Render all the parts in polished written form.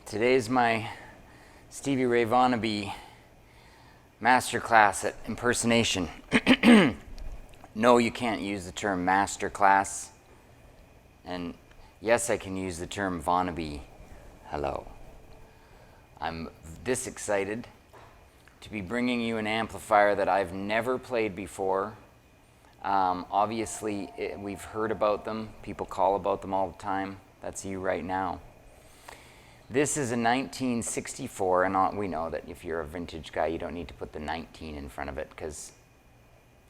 Today's my Stevie Ray Vaughan masterclass at impersonation. No, you can't use the term masterclass. And yes, I can use the term Vaughan. Hello. I'm this excited to be bringing you an amplifier that I've never played before. Obviously, we've heard about them. People call about them all the time. That's you right now. This is a 1964, and we know that if you're a vintage guy, you don't need to put the 19 in front of it because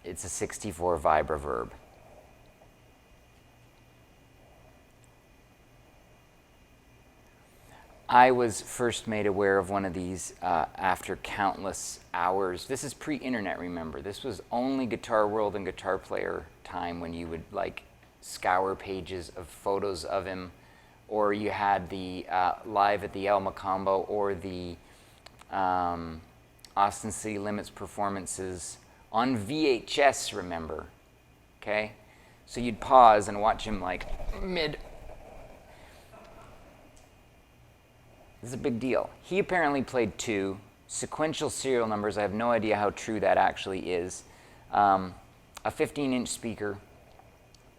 it's a 64 Vibroverb. I was first made aware of one of these after countless hours. This is pre-internet, remember. This was only Guitar World and Guitar Player time when you would like scour pages of photos of him, or you had the live at the El Macombo or the Austin City Limits performances on VHS, remember, okay? So you'd pause and watch him like mid. This is a big deal. He apparently played 2 sequential serial numbers. I have no idea how true that actually is. A 15-inch speaker.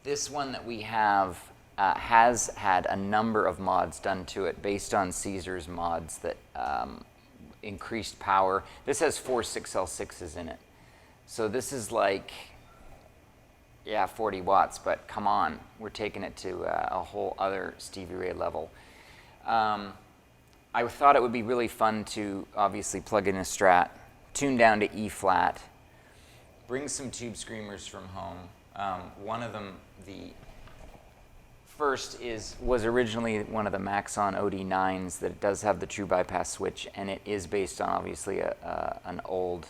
This one that we have has had a number of mods done to it based on Cesar's mods that increased power. This has 4 6L6s in it. So this is like, yeah, 40 watts, but come on. We're taking it to a whole other Stevie Ray level. I thought it would be really fun to obviously plug in a Strat, tune down to E flat, bring some tube screamers from home. One of them, the first was originally one of the Maxon OD9s that does have the true bypass switch, and it is based on obviously an old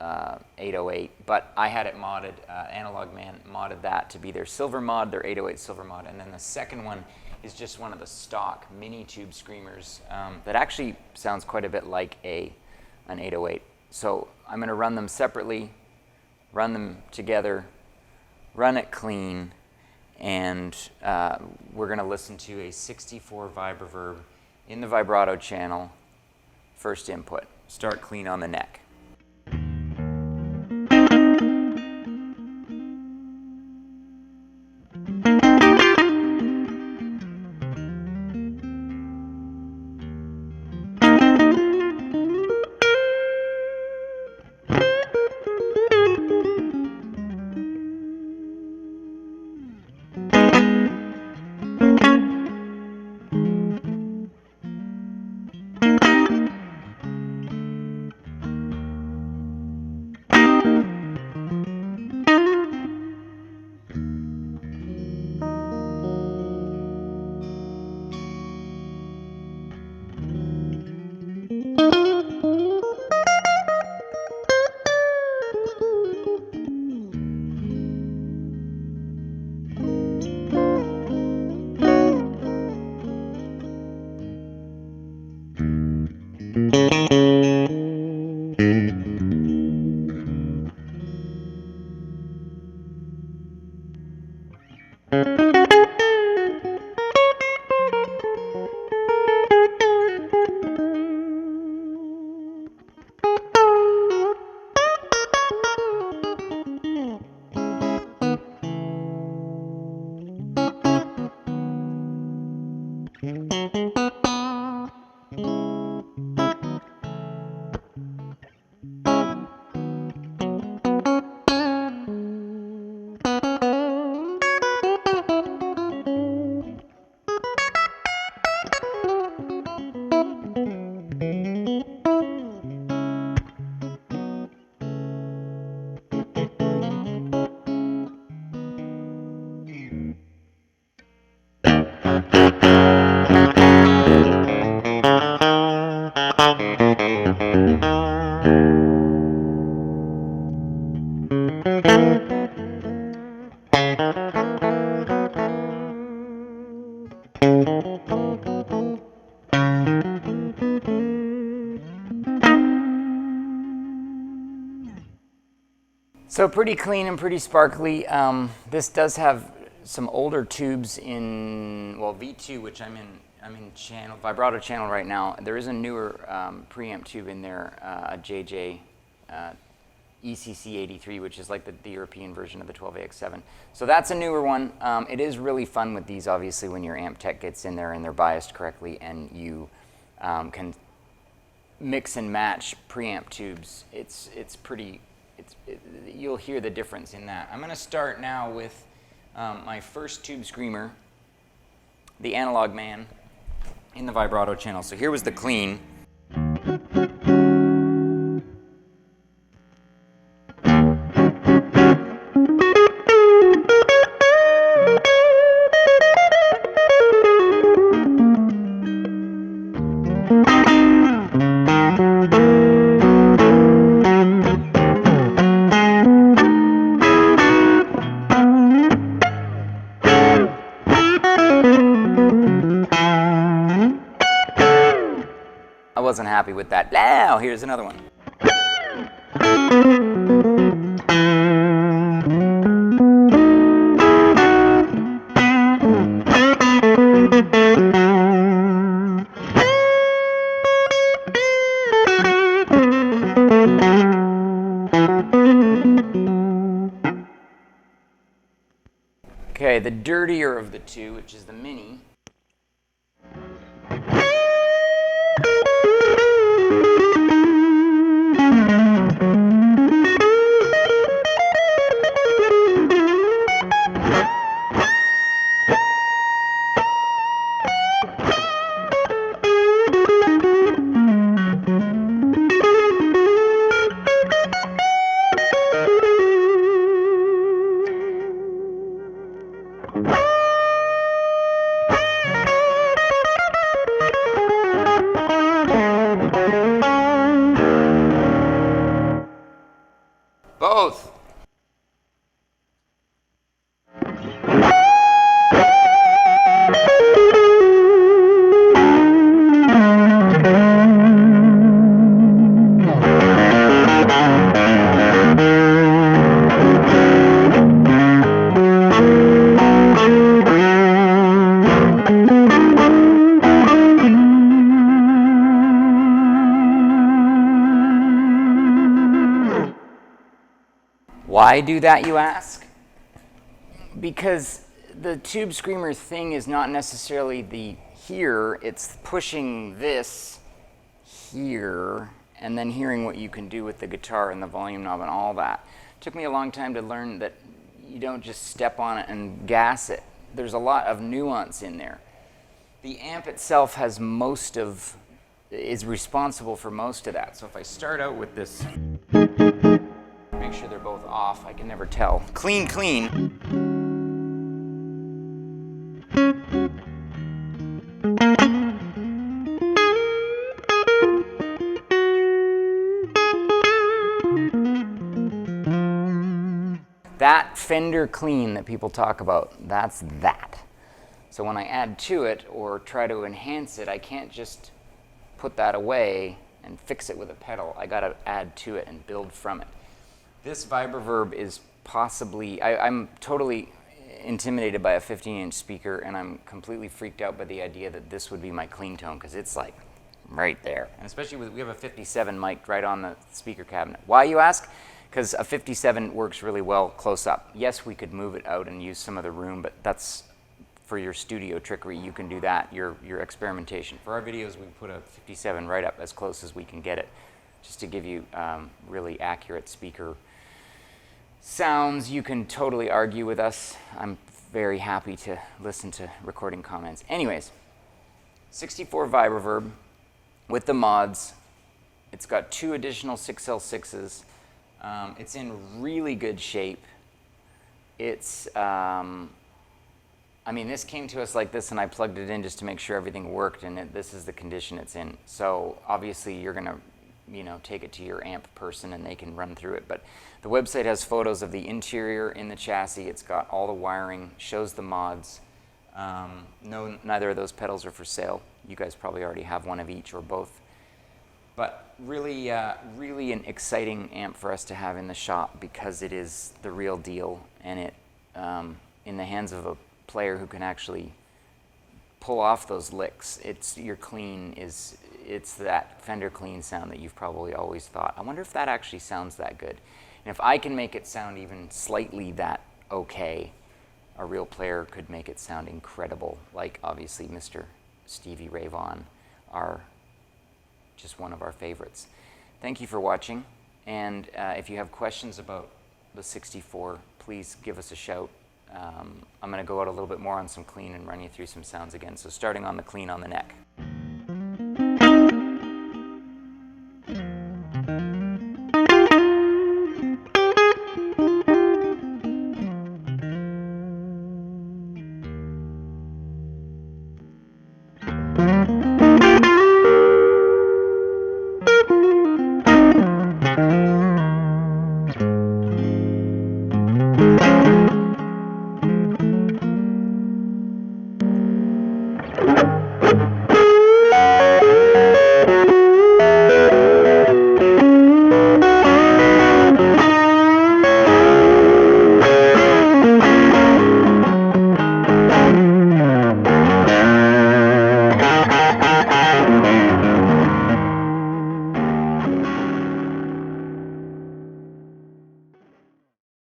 808, but I had it modded. Analog Man modded that to be their silver mod, their 808 silver mod, and then the second one is just one of the stock mini tube screamers that actually sounds quite a bit like an 808. So I'm going to run them separately, run them together, run it clean, and we're going to listen to a 64 Vibroverb in the vibrato channel, first input. Start clean on the neck. So pretty clean and pretty sparkly. This does have some older tubes in, well, V2, which I'm in channel, vibrato channel right now. There is a newer preamp tube in there, a JJ ECC83, which is like the European version of the 12AX7. So that's a newer one. It is really fun with these, obviously, when your amp tech gets in there and they're biased correctly and you can mix and match preamp tubes. It's pretty, you'll hear the difference in that. I'm going to start now with my first tube screamer, the Analog Man, in the vibrato channel. So here was the clean. I wasn't happy with that. Now, here's another one. Okay, the dirtier of the two, which is the mini. Both. Why do that, you ask? Because the tube screamer thing is not necessarily the here, it's pushing this here and then hearing what you can do with the guitar and the volume knob and all that. It took me a long time to learn that you don't just step on it and gas it. There's a lot of nuance in there. The amp itself has is responsible for most of that. So if I start out with this, make sure they're both off. I can never tell. Clean, clean. That Fender clean that people talk about, that's that. So when I add to it or try to enhance it, I can't just put that away and fix it with a pedal. I gotta add to it and build from it. This Vibroverb is possibly, I'm totally intimidated by a 15-inch speaker, and I'm completely freaked out by the idea that this would be my clean tone, because it's like right there. And especially we have a 57 mic right on the speaker cabinet. Why, you ask? Because a 57 works really well close up. Yes, we could move it out and use some of the room, but that's for your studio trickery. You can do that, your experimentation. For our videos, we put a 57 right up as close as we can get it, just to give you really accurate speaker sounds. You can totally argue with us. I'm very happy to listen to recording comments. Anyways, 64 Vibroverb with the mods. It's got 2 additional 6L6s. It's in really good shape. It's, I mean, this came to us like this, and I plugged it in just to make sure everything worked, and this is the condition it's in. So obviously you're gonna you know, take it to your amp person and they can run through it. But the website has photos of the interior in the chassis. It's got all the wiring, shows the mods. No, neither of those pedals are for sale. You guys probably already have one of each or both. But really, really an exciting amp for us to have in the shop because it is the real deal, and it, in the hands of a player who can actually pull off those licks, it's that Fender clean sound that you've probably always thought, I wonder if that actually sounds that good. And if I can make it sound even slightly that okay, a real player could make it sound incredible, like obviously Mr. Stevie Ray Vaughan, just one of our favorites. Thank you for watching, and if you have questions about the 64, please give us a shout. I'm going to go out a little bit more on some clean and run you through some sounds again. So starting on the clean on the neck.